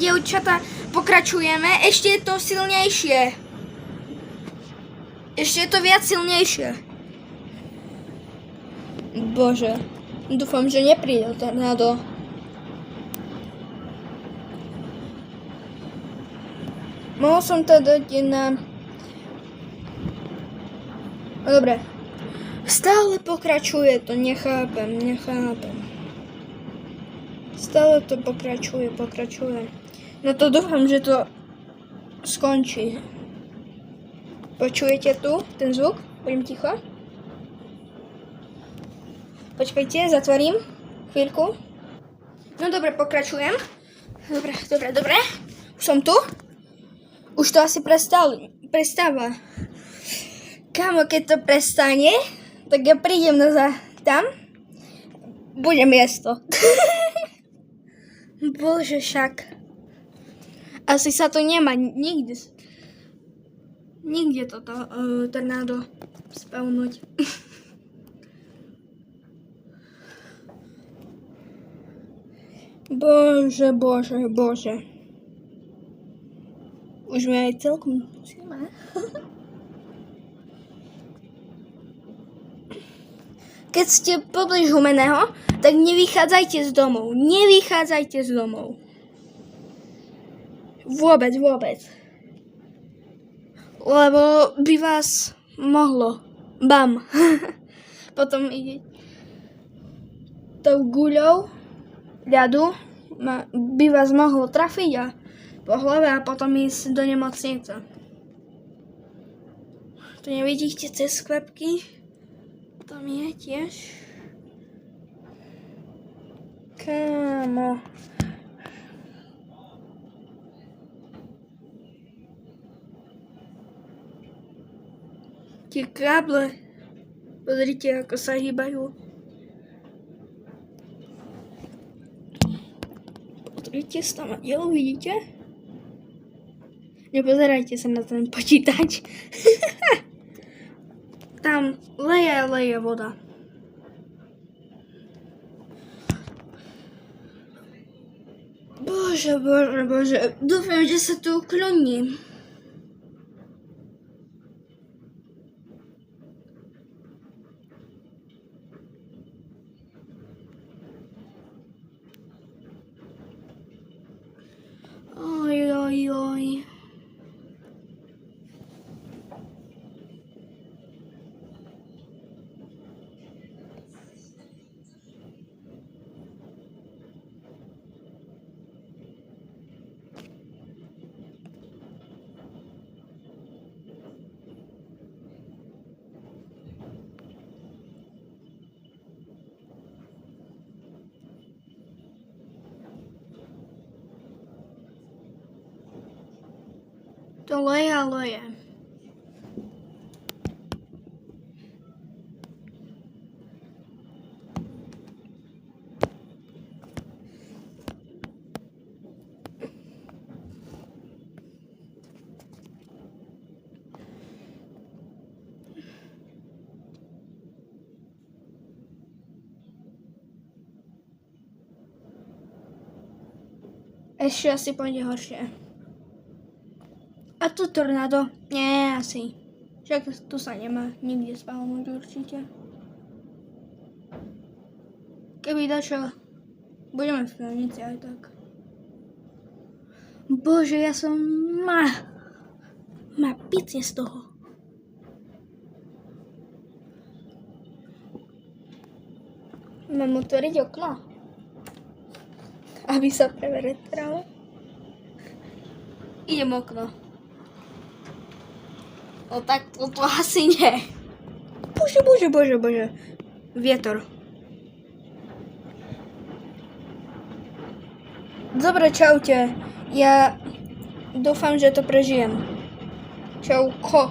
dievčata, pokračujeme. Ešte je to silnejšie. Ešte je to viac silnejšie. Bože, dúfam, že nepríde tornádo. Mohol som to dať na... Dobre. Stále pokračuje to, nechápem. Stále to pokračuje. No to dúfam, že to skončí. Počujete tu ten zvuk? Budem ticho. Počkajte, zatvorím. Chvíľku. No dobre, pokračujem. Dobre. Už som tu. Už to asi prestáva. Kámo, keď to prestane, tak ja prídem tam. Bude miesto. Bože, však. Asi sa to nemá nikde toto tornádo spavnúť. Bože. Už mi aj celkom zima. Keď ste poblíž Humenného, tak nevychádzajte z domov. Vôbec. Lebo by vás mohlo. Bam. Potom ide tou guľou ľadu by vás mohlo trafiť a po hlave a potom ísť do nemocnice. Tu nevidíte cez sklepky? Tam je tiež. Kámo. Tie káble. Pozrite, ako sa hýbajú. Pozrite sa tam dielu, vidíte? Nepozerajte sa na ten počítač. Tam leje voda. Bože. Dúfam, že sa tu ukloním. Oj. To leje. Ešte asi pôjde horšie. A tu tornádo? Nie, asi. Však tu sa nemá nikde spavnúť určite. Keby dačo, budeme v pevnici aj tak. Bože, ja som má picie z toho. Mám otvoriť okno, aby sa prevetralo. Idem okno. No tak toto asi nie. Bože. Vietor. Dobre, čaute. Ja dúfam, že to prežijem. Čauko.